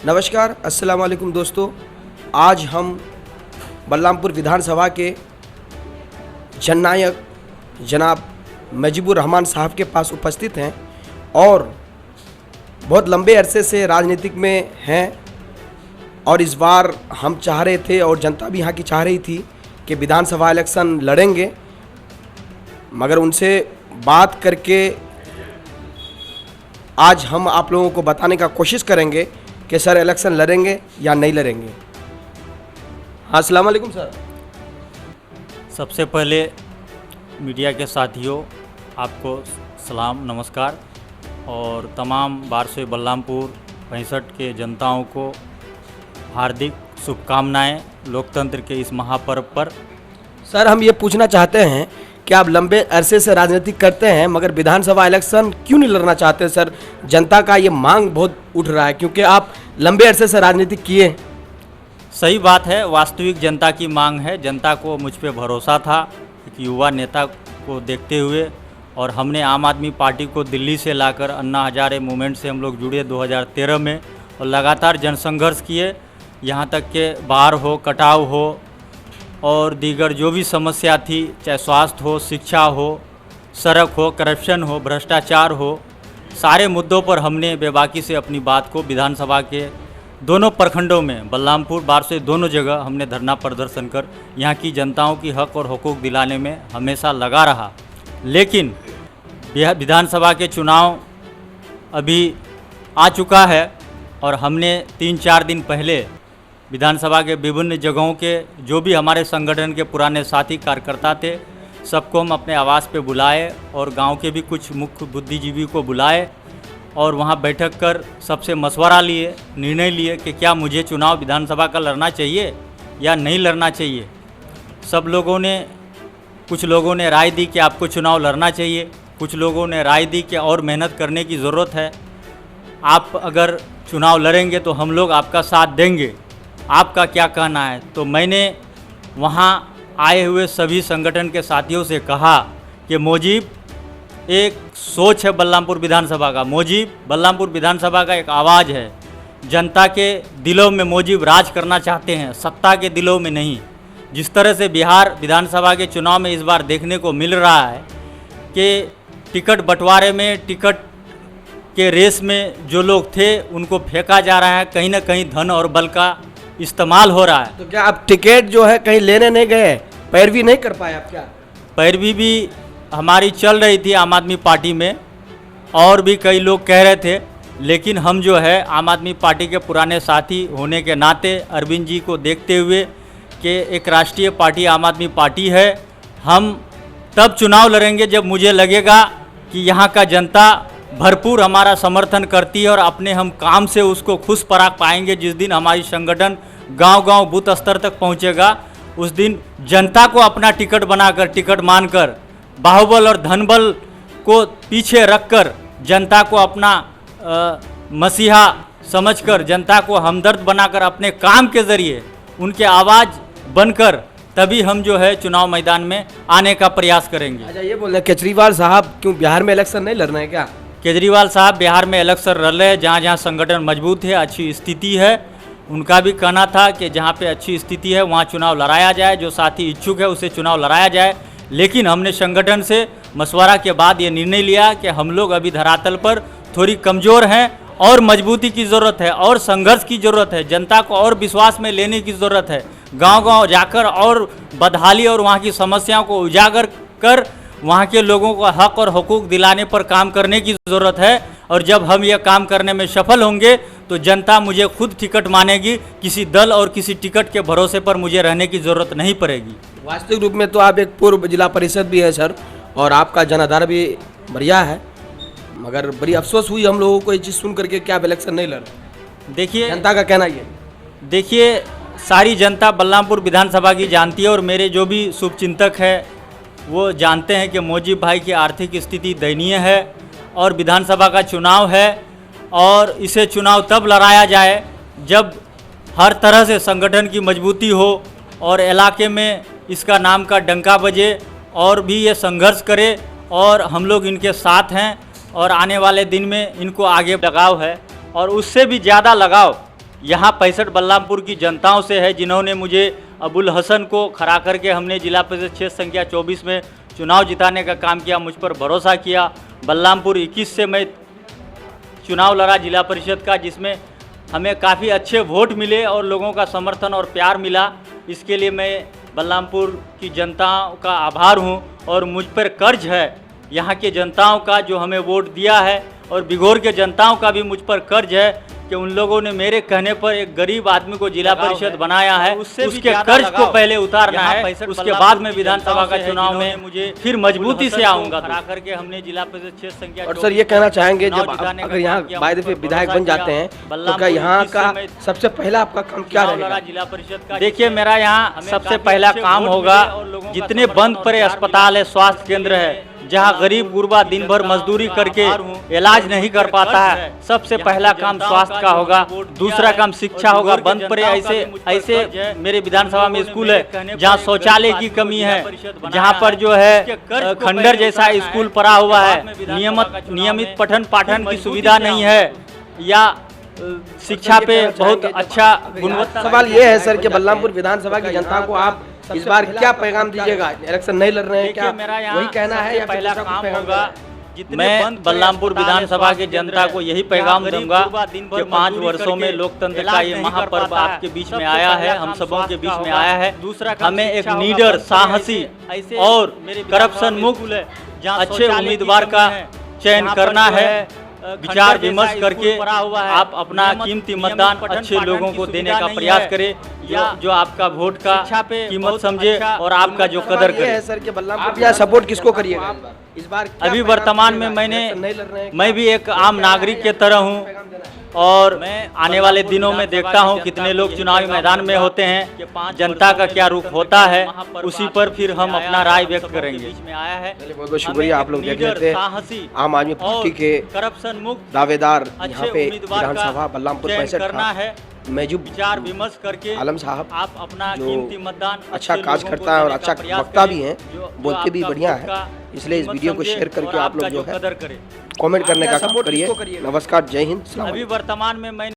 नमस्कार, अस्सलाम वालेकुम दोस्तों। आज हम बलरामपुर विधानसभा के जननायक जनाब मुजीबुर रहमान साहब के पास उपस्थित हैं और बहुत लंबे अरसे से राजनीतिक में हैं और इस बार हम चाह रहे थे और जनता भी यहाँ की चाह रही थी कि विधानसभा इलेक्शन लड़ेंगे, मगर उनसे बात करके आज हम आप लोगों को बताने का कोशिश करेंगे कि सर इलेक्शन लड़ेंगे या नहीं लड़ेंगे। हाँ, अस्सलाम वालेकुम सर। सबसे पहले मीडिया के साथियों, आपको सलाम नमस्कार और तमाम बारसोई बलरामपुर 65 के जनताओं को हार्दिक शुभकामनाएं लोकतंत्र के इस महापर्व पर। सर, हम ये पूछना चाहते हैं कि आप लंबे अरसे से राजनीति करते हैं मगर विधानसभा इलेक्शन क्यों नहीं लड़ना चाहते सर? जनता का ये मांग बहुत उठ रहा है क्योंकि आप लंबे अरसे से राजनीति किए। सही बात है, वास्तविक जनता की मांग है। जनता को मुझ पे भरोसा था एक युवा नेता को देखते हुए, और हमने आम आदमी पार्टी को दिल्ली से लाकर अन्ना हजारे मूवमेंट से हम लोग जुड़े 2013 में और लगातार जनसंघर्ष किए। यहाँ तक के बाढ़ हो, कटाव हो और दीगर जो भी समस्या थी, चाहे स्वास्थ्य हो, शिक्षा हो, सड़क हो, करप्शन हो, भ्रष्टाचार हो, सारे मुद्दों पर हमने बेबाकी से अपनी बात को विधानसभा के दोनों प्रखंडों में, बलरामपुर बारसोई दोनों जगह हमने धरना प्रदर्शन कर यहाँ की जनताओं की हक और हुकूक दिलाने में हमेशा लगा रहा। लेकिन विधानसभा के चुनाव अभी आ चुका है और हमने 3-4 दिन पहले विधानसभा के विभिन्न जगहों के जो भी हमारे संगठन के पुराने साथी कार्यकर्ता थे, सबको हम अपने आवास पे बुलाए और गांव के भी कुछ मुख्य बुद्धिजीवी को बुलाए और वहां बैठक कर सबसे मशवरा लिए, निर्णय लिए कि क्या मुझे चुनाव विधानसभा का लड़ना चाहिए या नहीं लड़ना चाहिए। सब लोगों ने, कुछ लोगों ने राय दी कि आपको चुनाव लड़ना चाहिए, कुछ लोगों ने राय दी कि और मेहनत करने की ज़रूरत है, आप अगर चुनाव लड़ेंगे तो हम लोग आपका साथ देंगे, आपका क्या कहना है। तो मैंने वहाँ आए हुए सभी संगठन के साथियों से कहा कि मुजीब एक सोच है बलरामपुर विधानसभा का, मुजीब बलरामपुर विधानसभा का एक आवाज़ है। जनता के दिलों में मुजीब राज करना चाहते हैं, सत्ता के दिलों में नहीं। जिस तरह से बिहार विधानसभा के चुनाव में इस बार देखने को मिल रहा है कि टिकट बंटवारे में, टिकट के रेस में जो लोग थे उनको फेंका जा रहा है, कहीं ना कहीं धन और बल का इस्तेमाल हो रहा है। तो क्या आप टिकट जो है कहीं लेने नहीं गए, पैरवी नहीं कर पाए आप? क्या पैरवी भी हमारी चल रही थी आम आदमी पार्टी में और भी कई लोग कह रहे थे, लेकिन हम जो है आम आदमी पार्टी के पुराने साथी होने के नाते अरविंद जी को देखते हुए कि एक राष्ट्रीय पार्टी आम आदमी पार्टी है, हम तब चुनाव लड़ेंगे जब मुझे लगेगा कि यहाँ का जनता भरपूर हमारा समर्थन करती है और अपने हम काम से उसको खुश पराग पाएंगे। जिस दिन हमारी संगठन गांव-गांव बूथ स्तर तक पहुंचेगा, उस दिन जनता को अपना टिकट बनाकर, टिकट मानकर, बाहुबल और धनबल को पीछे रखकर जनता को अपना मसीहा समझकर, जनता को हमदर्द बनाकर अपने काम के ज़रिए उनके आवाज़ बनकर तभी हम जो है चुनाव मैदान में आने का प्रयास करेंगे। अच्छा, ये बोल रहे केजरीवाल साहब क्यों बिहार में इलेक्शन नहीं लड़ रहे हैं क्या? केजरीवाल साहब बिहार में इलेक्शन लड़ रहे हैं जहाँ जहाँ संगठन मजबूत है, अच्छी स्थिति है। उनका भी कहना था कि जहाँ पे अच्छी स्थिति है वहाँ चुनाव लड़ाया जाए, जो साथी इच्छुक है उसे चुनाव लड़ाया जाए। लेकिन हमने संगठन से मशवरा के बाद ये निर्णय लिया कि हम लोग अभी धरातल पर थोड़ी कमज़ोर हैं और मजबूती की ज़रूरत है और संघर्ष की ज़रूरत है, जनता को और विश्वास में लेने की ज़रूरत है, गाँव-गाँव जाकर और बदहाली और वहाँ की समस्याओं को उजागर कर वहाँ के लोगों को हक और हुकूक दिलाने पर काम करने की ज़रूरत है। और जब हम यह काम करने में सफल होंगे तो जनता मुझे खुद टिकट मानेगी, किसी दल और किसी टिकट के भरोसे पर मुझे रहने की ज़रूरत नहीं पड़ेगी। वास्तविक रूप में तो आप एक पूर्व जिला परिषद भी है सर और आपका जनाधार भी बढ़िया है, मगर बड़ी अफसोस हुई हम लोगों को ये चीज़ सुन करके कि आप इलेक्शन नहीं लड़ रहे। देखिए, जनता का कहना ये, देखिए सारी जनता बलरामपुर विधानसभा की जानती है और मेरे जो भी शुभचिंतक है वो जानते हैं कि मुजीब भाई की आर्थिक स्थिति दयनीय है और विधानसभा का चुनाव है और इसे चुनाव तब लड़ाया जाए जब हर तरह से संगठन की मजबूती हो और इलाके में इसका नाम का डंका बजे और भी ये संघर्ष करे और हम लोग इनके साथ हैं और आने वाले दिन में इनको आगे लगाव है और उससे भी ज़्यादा लगाव यहाँ 65 बलरामपुर की जनताओं से है, जिन्होंने मुझे अबुल हसन को खड़ा करके हमने जिला परिषद क्षेत्र संख्या 24 में चुनाव जिताने का काम किया, मुझ पर भरोसा किया। बलरामपुर 21 से मैं चुनाव लड़ा जिला परिषद का, जिसमें हमें काफ़ी अच्छे वोट मिले और लोगों का समर्थन और प्यार मिला। इसके लिए मैं बलरामपुर की जनताओं का आभार हूं और मुझ पर कर्ज है यहाँ के जनताओं का जो हमें वोट दिया है, और बिघोर के जनताओं का भी मुझ पर कर्ज है कि उन लोगों ने मेरे कहने पर एक गरीब आदमी को जिला परिषद बनाया है, उसके कर्ज को पहले उतारना है, उसके बाद में विधानसभा का चुनाव में मुझे फिर मजबूती से आऊंगा करके हमने जिला परिषद क्षेत्र संख्या। और सर ये कहना चाहेंगे, जब अगर यहाँ बाय दफे विधायक बन जाते हैं तो क्या यहाँ का सबसे पहला आपका काम क्या रहेगा? जिला परिषद का देखिए, मेरा यहाँ सबसे पहला काम होगा, जितने बंद पड़े अस्पताल है, स्वास्थ्य केंद्र है, जहाँ गरीब गुरबा दिन भर मजदूरी करके इलाज नहीं कर पाता है, सबसे पहला काम स्वास्थ्य का होगा। दूसरा काम शिक्षा होगा। बंद पड़े ऐसे मेरे विधानसभा में स्कूल है जहाँ शौचालय की कमी है, जहाँ पर जो है खंडर जैसा स्कूल पड़ा हुआ है, नियमित पठन पाठन की सुविधा नहीं है, या शिक्षा पे बहुत अच्छा गुणवत्ता। सवाल ये है सर कि बलरामपुर विधानसभा की जनता को आप इस बार क्या पैगाम दीजिएगा? इलेक्शन नहीं लड़ रहे हैं, क्या वही कहना है या पहला काम होगा? मैं बलरामपुर विधानसभा की जनता को यही पैगाम दूंगा कि 5 वर्षों में लोकतंत्र का ये महापर्व आपके बीच में आया है, हम सबों के बीच में आया है। दूसरा, हमें एक लीडर, साहसी और करप्शन मुक्त अच्छे उम्मीदवार का चयन करना है। विचार विमर्श करके आप अपना कीमती मतदान अच्छे लोगों को देने का प्रयास करें, जो आपका वोट का कीमत समझे और आपका जो कदर करे। सर के बलरामपुर सपोर्ट किसको करिएगा इस बार? अभी वर्तमान में मैं भी एक आम नागरिक के तरह हूं, और मैं आने वाले दिनों में देखता हूं कितने लोग चुनावी मैदान में होते हैं, जनता का क्या रुख होता है, उसी पर फिर हम अपना राय व्यक्त करेंगे। बहुत बहुत शुक्रिया। आप लोग देख लेते हैं आम आदमी पार्टी के करप्शन मुक्त दावेदार यहाँ पे विधानसभा बलरामपुर 65 करना है। महजूब विचार विमर्श करके आलम साहब आप अपना कीमती मतदान अच्छा काज करता है और अच्छा वक्ता भी हैं, बोलते भी बढ़िया है, इसलिए इस वीडियो को शेयर करके आप लोग जो है कमेंट करने का काम करिए। नमस्कार, जय हिंद। अभी वर्तमान में मैं